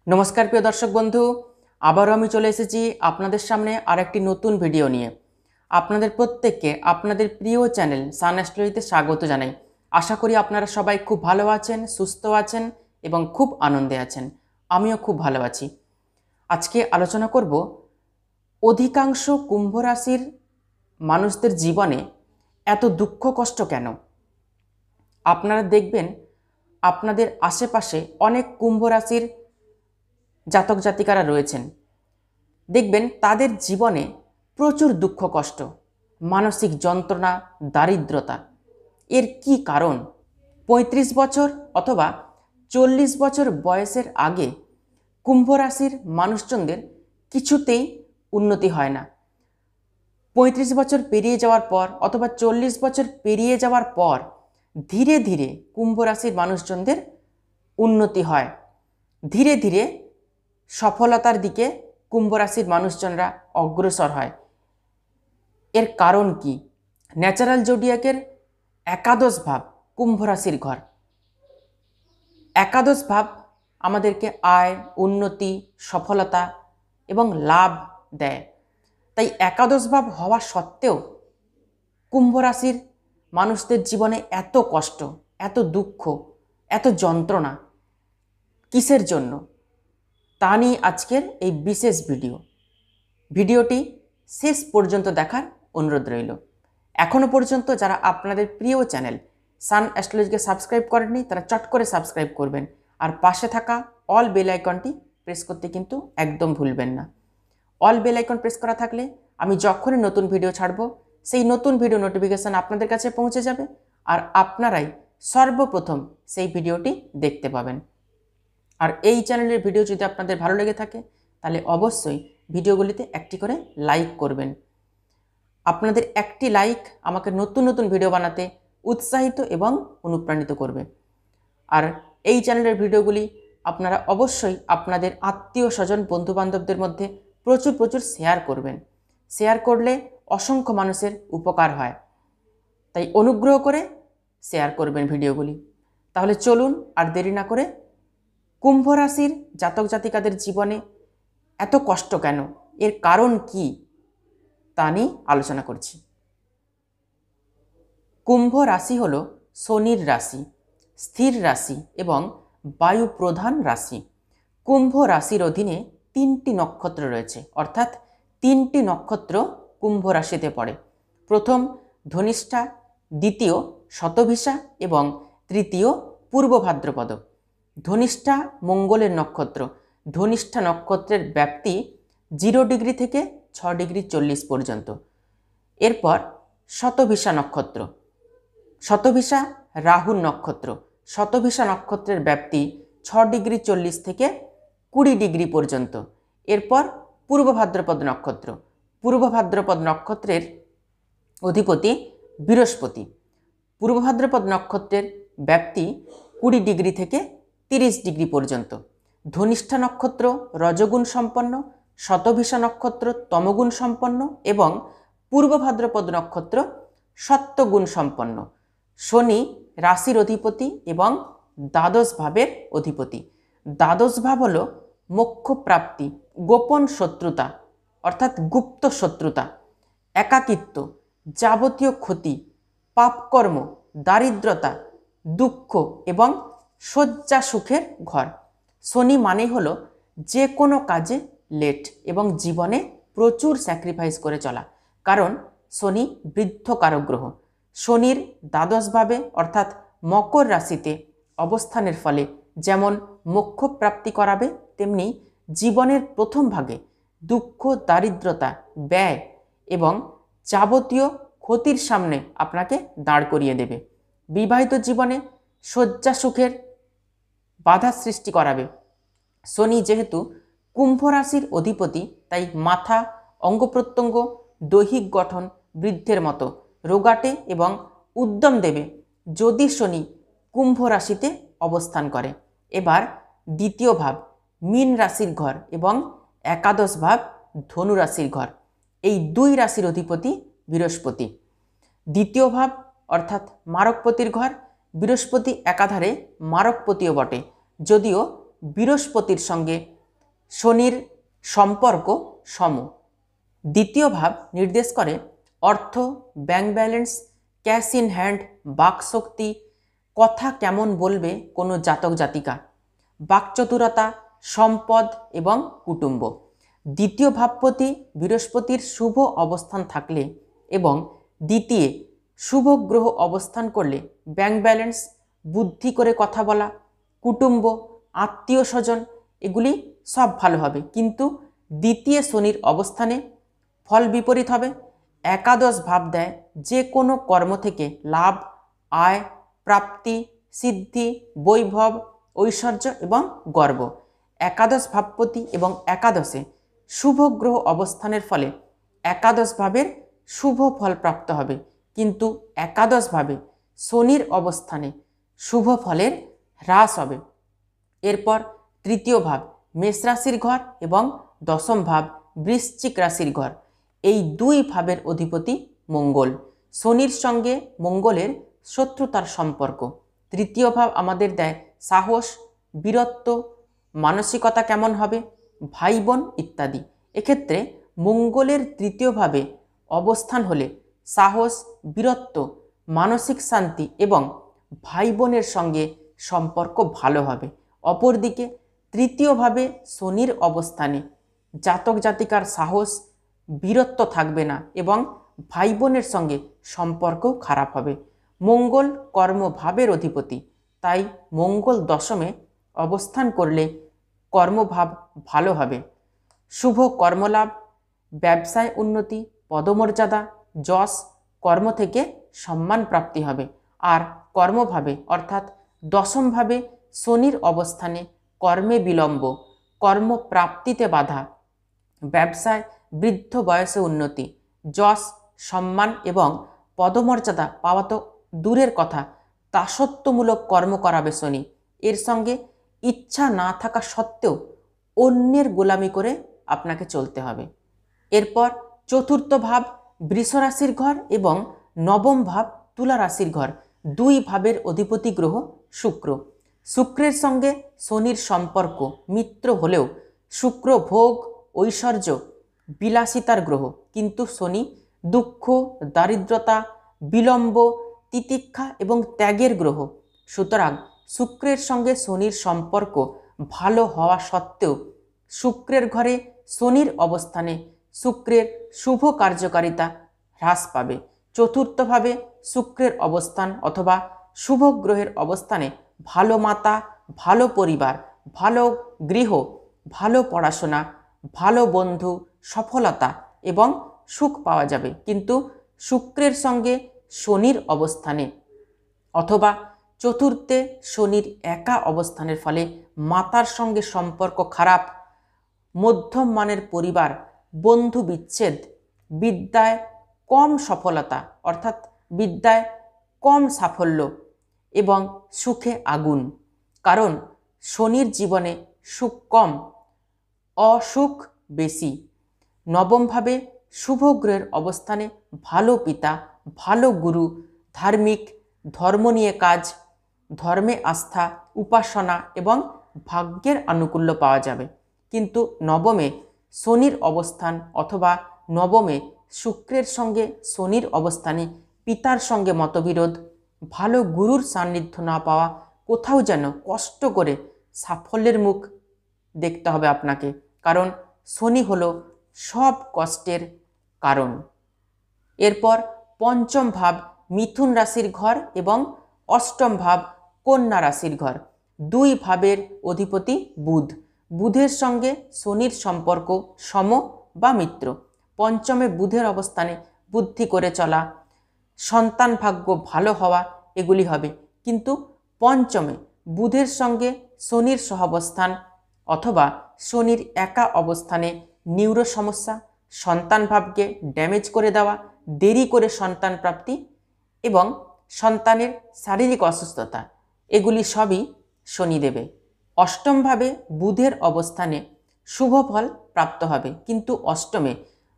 নমস্কার প্রিয় দর্শক বন্ধু, আবারও আমি চলে এসেছি আপনাদের সামনে আরেকটি নতুন ভিডিও নিয়ে। আপনাদের প্রত্যেককে আপনাদের প্রিয় চ্যানেল সান অ্যাস্ট্রোলজিতে স্বাগত জানাই। আশা করি আপনারা সবাই খুব ভালো আছেন, সুস্থ আছেন এবং খুব আনন্দে আছেন। আমিও খুব ভালো আছি। আজকে আলোচনা করব অধিকাংশ কুম্ভ রাশির মানুষদের জীবনে এত দুঃখ কষ্ট কেন। আপনারা দেখবেন আপনাদের আশেপাশে অনেক কুম্ভ রাশির জাতক জাতিকারা রয়েছেন, দেখবেন তাদের জীবনে প্রচুর দুঃখ কষ্ট, মানসিক যন্ত্রণা, দারিদ্রতা। এর কি কারণ? ৩৫ বছর অথবা ৪০ বছর বয়সের আগে কুম্ভ রাশির মানুষজনদের কিছুতেই উন্নতি হয় না। ৩৫ বছর পেরিয়ে যাওয়ার পর অথবা ৪০ বছর পেরিয়ে যাওয়ার পর ধীরে ধীরে কুম্ভ রাশির মানুষজনদের উন্নতি হয়। ধীরে ধীরে সফলতার দিকে কুম্ভ রাশির মানুষজনরা অগ্রসর হয়। এর কারণ কি? ন্যাচারাল জোডিয়াকের একাদশ ভাব কুম্ভ রাশির ঘর। একাদশ ভাব আমাদেরকে আয়, উন্নতি, সফলতা এবং লাভ দেয়। তাই একাদশ ভাব হওয়া সত্ত্বেও কুম্ভ রাশির মানুষদের জীবনে এত কষ্ট, এত দুঃখ, এত যন্ত্রণা কিসের জন্য? তা নিয়ে আজকের এই বিশেষ ভিডিওটি শেষ পর্যন্ত দেখার অনুরোধ রইল। এখনও পর্যন্ত যারা আপনাদের প্রিয় চ্যানেল সান অ্যাস্ট্রোলজিকে সাবস্ক্রাইব করেননি তারা চট করে সাবস্ক্রাইব করবেন, আর পাশে থাকা অল বেল আইকনটি প্রেস করতে কিন্তু একদম ভুলবেন না। অল বেল আইকন প্রেস করা থাকলে আমি যখনই নতুন ভিডিও ছাড়ব সেই নতুন ভিডিও নোটিফিকেশান আপনাদের কাছে পৌঁছে যাবে, আর আপনারাই সর্বপ্রথম সেই ভিডিওটি দেখতে পাবেন। আর এই চ্যানেলের ভিডিও যদি আপনাদের ভালো লেগে থাকে তাহলে অবশ্যই ভিডিওগুলিতে একটি করে লাইক করবেন। আপনাদের একটি লাইক আমাকে নতুন নতুন ভিডিও বানাতে উৎসাহিত এবং অনুপ্রাণিত করবে। আর এই চ্যানেলের ভিডিওগুলি আপনারা অবশ্যই আপনাদের আত্মীয় স্বজন বন্ধুবান্ধবদের মধ্যে প্রচুর শেয়ার করবেন। শেয়ার করলে অসংখ্য মানুষের উপকার হয়, তাই অনুগ্রহ করে শেয়ার করবেন ভিডিওগুলি। তাহলে চলুন আর দেরি না করে কুম্ভ রাশির জাতক জাতিকাদের জীবনে এত কষ্ট কেন, এর কারণ কি, তা নিয়ে আলোচনা করছি। কুম্ভ রাশি হল শনির রাশি, স্থির রাশি এবং বায়ু প্রধান রাশি। কুম্ভ রাশির অধীনে 3টি নক্ষত্র রয়েছে, অর্থাৎ 3টি নক্ষত্র কুম্ভ রাশিতে পড়ে। প্রথম ধনিষ্ঠা, দ্বিতীয় শতভিষা এবং তৃতীয় পূর্ব ভাদ্রপদ। ধনিষ্ঠা মঙ্গলের নক্ষত্র। ধনিষ্ঠা নক্ষত্রের ব্যাপ্তি 0 ডিগ্রি থেকে 6 ডিগ্রি 40 পর্যন্ত। এরপর শতভিষা নক্ষত্র। শতভিষা রাহুর নক্ষত্র। শতভিষা নক্ষত্রের ব্যাপ্তি 6 ডিগ্রি 40 থেকে 20 ডিগ্রি পর্যন্ত। এরপর পূর্ব ভাদ্রপদ নক্ষত্র। পূর্ব ভাদ্রপদ নক্ষত্রের অধিপতি বৃহস্পতি। পূর্ব ভাদ্রপদ নক্ষত্রের ব্যাপ্তি 20 ডিগ্রি থেকে 30 ডিগ্রি পর্যন্ত। ধনিষ্ঠা নক্ষত্র রজগুণ সম্পন্ন, শতভিষা নক্ষত্র তমগুণ সম্পন্ন এবং পূর্ব ভাদ্রপদ নক্ষত্র সত্যগুণ সম্পন্ন। শনি রাশির অধিপতি এবং দ্বাদশ ভাবের অধিপতি। দ্বাদশ ভাব হল মোক্ষ প্রাপ্তি, গোপন শত্রুতা অর্থাৎ গুপ্ত শত্রুতা, একাকিত্ব, যাবতীয় ক্ষতি, পাপকর্ম, দারিদ্রতা, দুঃখ এবং শয্যা সুখের ঘর। শনি মানে হলো যে কোনো কাজে লেট এবং জীবনে প্রচুর স্যাক্রিফাইস করে চলা, কারণ শনি বৃদ্ধ কারক গ্রহ। শনির দ্বাদশ ভাবে অর্থাৎ মকর রাশিতে অবস্থানের ফলে যেমন মোক্ষ প্রাপ্তি করাবে, তেমনি জীবনের প্রথম ভাগে দুঃখ, দারিদ্রতা, ব্যয় এবং যাবতীয় ক্ষতির সামনে আপনাকে দাঁড় করিয়ে দেবে। বিবাহিত জীবনে শয্যা সুখের বাধা সৃষ্টি করাবে। শনি যেহেতু কুম্ভ রাশির অধিপতি, তাই মাথা, অঙ্গ প্রত্যঙ্গ, দৈহিক গঠন বৃদ্ধের মতো রোগাটে এবং উদ্যম দেবে যদি শনি কুম্ভ রাশিতে অবস্থান করে। এবার দ্বিতীয় ভাব মীন রাশির ঘর এবং একাদশ ভাব ধনু রাশির ঘর। এই 2 রাশির অধিপতি বৃহস্পতি। দ্বিতীয় ভাব অর্থাৎ মারকপতির ঘর। বৃহস্পতি একাধারে মারকপতিও বটে, যদিও বৃহস্পতির সঙ্গে শনির সম্পর্ক সম। দ্বিতীয় ভাব নির্দেশ করে অর্থ, bank balance, cash in hand, বাকশক্তি, কথা কেমন বলবে কোনো জাতক জাতিকা, বাকচতুরতা, সম্পদ এবং কুটুম্ব। দ্বিতীয় ভাবপতি বৃহস্পতির শুভ অবস্থান থাকলে এবং দ্বিতীয় শুভ গ্রহ অবস্থান করলে ব্যাংক ব্যালেন্স, বুদ্ধি করে কথা বলা, কুটুম্ব, আত্মীয় স্বজন এগুলি সব ভালো হবে। কিন্তু দ্বিতীয় শনির অবস্থানে ফল বিপরীত হবে। একাদশ ভাব দেয় যে কোনো কর্ম থেকে লাভ, আয়, প্রাপ্তি, সিদ্ধি, বৈভব, ঐশ্বর্য এবং গর্ব। একাদশ ভাবপতি এবং একাদশে শুভ গ্রহ অবস্থানের ফলে একাদশ ভাবের শুভ ফল প্রাপ্ত হবে, কিন্তু একাদশ ভাবে শনির অবস্থানে শুভ ফলের হ্রাস হবে। এরপর তৃতীয় ভাব মেষ রাশির ঘর এবং দশম ভাব বৃশ্চিক রাশির ঘর। এই দুই ভাবের অধিপতি মঙ্গল। শনির সঙ্গে মঙ্গলের শত্রুতার সম্পর্ক। তৃতীয় ভাব আমাদের দেয় সাহস, বীরত্ব, মানসিকতা কেমন হবে, ভাই বোন ইত্যাদি। এক্ষেত্রে মঙ্গলের তৃতীয় ভাবে অবস্থান হলে সাহস, বীরত্ব, মানসিক শান্তি এবং ভাই বোনের সঙ্গে সম্পর্ক ভালো হবে। অপরদিকে তৃতীয়ভাবে শনির অবস্থানে জাতক জাতিকার সাহস, বীরত্ব থাকবে না এবং ভাই বোনের সঙ্গে সম্পর্ক খারাপ হবে। মঙ্গল কর্মভাবের অধিপতি, তাই মঙ্গল দশমে অবস্থান করলে কর্মভাব ভালো হবে। শুভ কর্মলাভ, ব্যবসায় উন্নতি, পদমর্যাদা, যশ, কর্ম থেকে সম্মান প্রাপ্তি হবে। আর কর্মভাবে অর্থাৎ দশমভাবে শনির অবস্থানে কর্মে বিলম্ব, কর্মপ্রাপ্তিতে বাধা, ব্যবসায় বৃদ্ধ বয়সে উন্নতি, যশ, সম্মান এবং পদমর্যাদা পাওয়া তো দূরের কথা, দাসত্বমূলক কর্ম করাবে শনি। এর সঙ্গে ইচ্ছা না থাকা সত্ত্বেও অন্যের গোলামি করে আপনাকে চলতে হবে। এরপর চতুর্থ ভাব বৃষ রাশির ঘর এবং নবম ভাব তুলা রাশির ঘর। দুই ভাবের অধিপতি গ্রহ শুক্র। শুক্রের সঙ্গে শনির সম্পর্ক মিত্র হলেও শুক্র ভোগ, ঐশ্বর্য, বিলাসিতার গ্রহ, কিন্তু শনি দুঃখ, দারিদ্রতা, বিলম্ব, তিতিক্ষা এবং ত্যাগের গ্রহ। সুতরাং শুক্রের সঙ্গে শনির সম্পর্ক ভালো হওয়া সত্ত্বেও শুক্রের ঘরে শনির অবস্থানে শুক্রের শুভ কার্যকারিতা হ্রাস পাবে। চতুর্থভাবে শুক্রের অবস্থান অথবা শুভ গ্রহের অবস্থানে ভালো মাতা, ভালো পরিবার, ভালো গৃহ, ভালো পড়াশোনা, ভালো বন্ধু, সফলতা এবং সুখ পাওয়া যাবে। কিন্তু শুক্রের সঙ্গে শনির অবস্থানে অথবা চতুর্থে শনির একা অবস্থানের ফলে মাতার সঙ্গে সম্পর্ক খারাপ, মধ্যম মানের পরিবার, বন্ধু বিচ্ছেদ, বিদ্যায় কম সফলতা অর্থাৎ বিদ্যায় কম সাফল্য এবং সুখে আগুন। কারণ শনির জীবনে সুখ কম, অসুখ বেশি। নবমভাবে শুভ গ্রহের অবস্থানে ভালো পিতা, ভালো গুরু, ধার্মিক, ধর্ম নিয়ে কাজ, ধর্মে আস্থা, উপাসনা এবং ভাগ্যের আনুকূল্য পাওয়া যাবে। কিন্তু নবমে শনির অবস্থান অথবা নবমে শুক্রের সঙ্গে শনির অবস্থানে পিতার সঙ্গে মতবিরোধ, ভালো গুরুর সান্নিধ্য না পাওয়া, কোথাও যেন কষ্ট করে সাফল্যের মুখ দেখতে হবে আপনাকে, কারণ শনি হলো সব কষ্টের কারণ। এরপর পঞ্চম ভাব মিথুন রাশির ঘর এবং অষ্টম ভাব কন্যা রাশির ঘর। দুই ভাবের অধিপতি বুধ। বুধের সঙ্গে শনির সম্পর্ক সম বা মিত্র। পঞ্চমে বুধের অবস্থানে বুদ্ধি করে চলা, সন্তান ভাগ্য ভালো হওয়া এগুলি হবে। কিন্তু পঞ্চমে বুধের সঙ্গে শনির সহাবস্থান অথবা শনির একা অবস্থানে নিউরো সমস্যা, সন্তান ভাবকে ড্যামেজ করে দেওয়া, দেরি করে সন্তান প্রাপ্তি এবং সন্তানের শারীরিক অসুস্থতা এগুলি সবই শনি দেবে। অষ্টমভাবে বুধের অবস্থানে শুভ ফল প্রাপ্ত হবে, কিন্তু অষ্টমে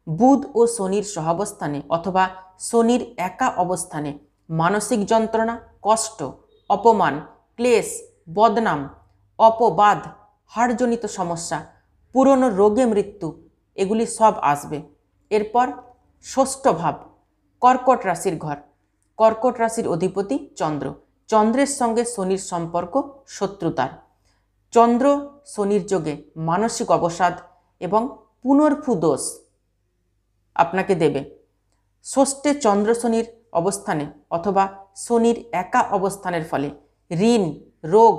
বুধ ও শনির সহাবস্থানে অথবা শনির একা অবস্থানে মানসিক যন্ত্রণা, কষ্ট, অপমান, ক্লেশ, বদনাম, অপবাদ, হাড়জনিত সমস্যা, পুরনো রোগে মৃত্যু, এগুলি সব আসবে। এরপর ষষ্ঠ ভাব, কর্কট রাশির ঘর। কর্কট রাশির অধিপতি চন্দ্র। চন্দ্রের সঙ্গে শনির সম্পর্ক শত্রুতার। চন্দ্র শনির যোগে মানসিক অবসাদ এবং পুনর্ভূ দোষ আপনাকে দেবে। ষষ্ঠে চন্দ্র শনির অবস্থানে অথবা শনির একা অবস্থানের ফলে ঋণ, রোগ,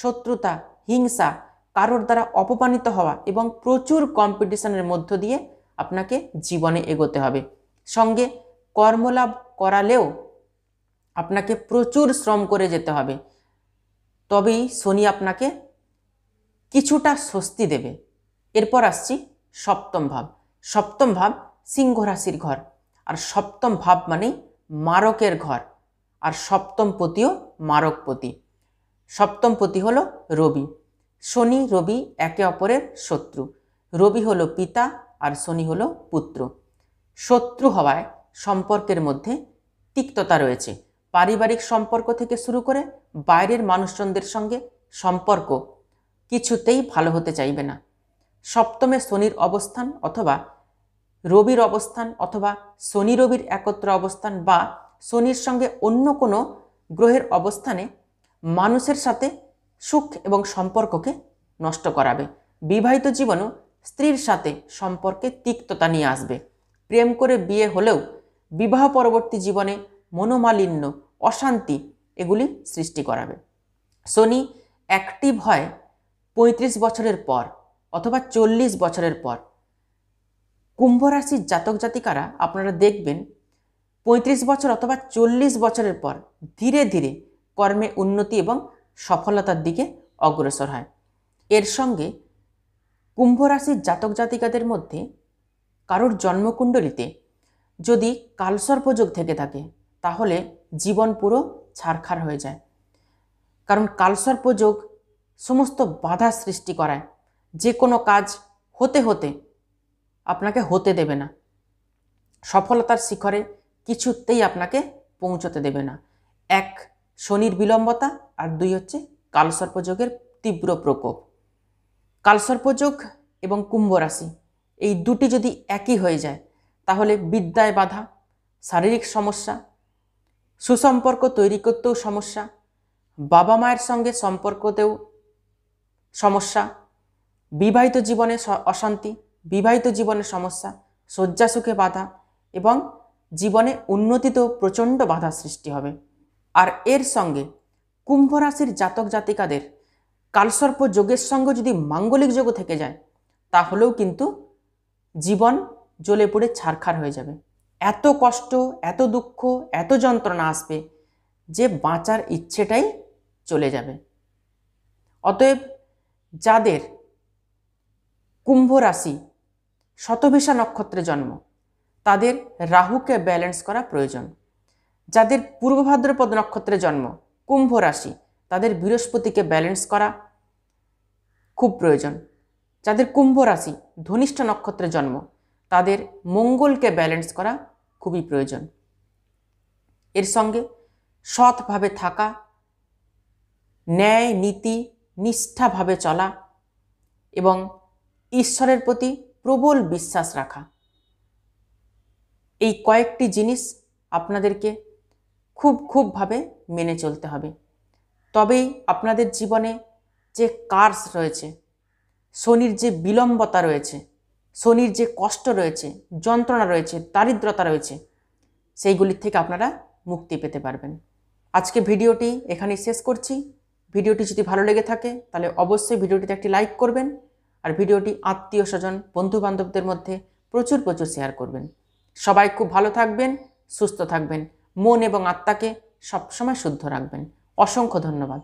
শত্রুতা, হিংসা, কারোর দ্বারা অপমানিত হওয়া এবং প্রচুর কম্পিটিশনের মধ্য দিয়ে আপনাকে জীবনে এগোতে হবে। সঙ্গে কর্মলাভ করালেও আপনাকে প্রচুর শ্রম করে যেতে হবে, তবেই শনি আপনাকে কিছুটা স্বস্তি দেবে। এরপর আসছি সপ্তম ভাব। সপ্তম ভাব সিংহ রাশির ঘর। আর সপ্তম ভাব মানেই মারকের ঘর, আর সপ্তম পতিও মারকপতি। সপ্তম পতি হলো রবি। শনি রবি একে অপরের শত্রু। রবি হলো পিতা আর শনি হলো পুত্র। শত্রু হওয়ায় সম্পর্কের মধ্যে তিক্ততা রয়েছে। পারিবারিক সম্পর্ক থেকে শুরু করে বাইরের মানুষজনদের সঙ্গে সম্পর্ক কিছুতেই ভালো হতে চাইবে না। সপ্তমে শনির অবস্থান অথবা রবির অবস্থান অথবা শনি রবির একত্র অবস্থান বা শনির সঙ্গে অন্য কোনো গ্রহের অবস্থানে মানুষের সাথে সুখ এবং সম্পর্ককে নষ্ট করাবে। বিবাহিত জীবনও স্ত্রীর সাথে সম্পর্কে তিক্ততা নিয়ে আসবে। প্রেম করে বিয়ে হলেও বিবাহ পরবর্তী জীবনে মনোমালিন্য, অশান্তি এগুলি সৃষ্টি করাবে। শনি অ্যাক্টিভ হয় 35 বছরের পর অথবা 40 বছরের পর। কুম্ভ রাশির জাতক জাতিকারা আপনারা দেখবেন 35 বছর অথবা 40 বছরের পর ধীরে ধীরে কর্মে উন্নতি এবং সফলতার দিকে অগ্রসর হয়। এর সঙ্গে কুম্ভ রাশির জাতক জাতিকাদের মধ্যে কারোর জন্মকুণ্ডলিতে যদি কালসর্পযোগ থেকে থাকে তাহলে জীবন পুরো ছারখার হয়ে যায়। কারণ কালসর্পযোগ সমস্ত বাধা সৃষ্টি করায়। যে কোনো কাজ হতে হতে আপনাকে হতে দেবে না, সফলতার শিখরে কিছুতেই আপনাকে পৌঁছতে দেবে না। এক, শনির বিলম্বতা, আর দুই হচ্ছে কালসর্পযোগের তীব্র প্রকোপ। কালসর্পযোগ এবং কুম্ভ রাশি এই দুটি যদি একই হয়ে যায় তাহলে বিদ্যায় বাধা, শারীরিক সমস্যা, সুসম্পর্ক তৈরি করতেও সমস্যা, বাবা মায়ের সঙ্গে সম্পর্কতেও সমস্যা, বিবাহিত জীবনে অশান্তি, বিবাহিত জীবনে সমস্যা, শয্যাসুখে বাধা এবং জীবনে উন্নতিতেও প্রচণ্ড বাধা সৃষ্টি হবে। আর এর সঙ্গে কুম্ভ রাশির জাতক জাতিকাদের কালসর্প যোগের সঙ্গে যদি মাঙ্গলিক যোগও থেকে যায় তাহলেও কিন্তু জীবন জ্বলে পুড়ে ছারখার হয়ে যাবে। এত কষ্ট, এত দুঃখ, এত যন্ত্রণা আসবে যে বাঁচার ইচ্ছেটাই চলে যাবে। অতএব যাদের কুম্ভ রাশি শতভিষা নক্ষত্রে জন্ম তাদের রাহুকে ব্যালেন্স করা প্রয়োজন। যাদের পূর্ব ভাদ্রপদ নক্ষত্রে জন্ম কুম্ভ রাশি তাদের বৃহস্পতিকে ব্যালেন্স করা খুব প্রয়োজন। যাদের কুম্ভ রাশি ধনিষ্ঠ নক্ষত্রে জন্ম তাদের মঙ্গলকে ব্যালেন্স করা খুবই প্রয়োজন। এর সঙ্গে সৎভাবে থাকা, ন্যায় নীতি নিষ্ঠাভাবে চলা এবং ঈশ্বরের প্রতি প্রবল বিশ্বাস রাখা, এই কয়েকটি জিনিস আপনাদেরকে খুবভাবে মেনে চলতে হবে। তবেই আপনাদের জীবনে যে কার্স রয়েছে, শনির যে বিলম্বতা রয়েছে, শনির যে কষ্ট রয়েছে, যন্ত্রণা রয়েছে, দারিদ্রতা রয়েছে, সেইগুলির থেকে আপনারা মুক্তি পেতে পারবেন। আজকে ভিডিওটি এখানেই শেষ করছি। ভিডিওটি যদি ভালো লেগে থাকে তাহলে অবশ্যই ভিডিওটিতে একটি লাইক করবেন আর ভিডিওটি আত্মীয় স্বজন বন্ধু বান্ধবদের মধ্যে প্রচুর শেয়ার করবেন। সবাই খুব ভালো থাকবেন, সুস্থ থাকবেন, মন এবং আত্মাকে সবসময় শুদ্ধ রাখবেন। অসংখ্য ধন্যবাদ।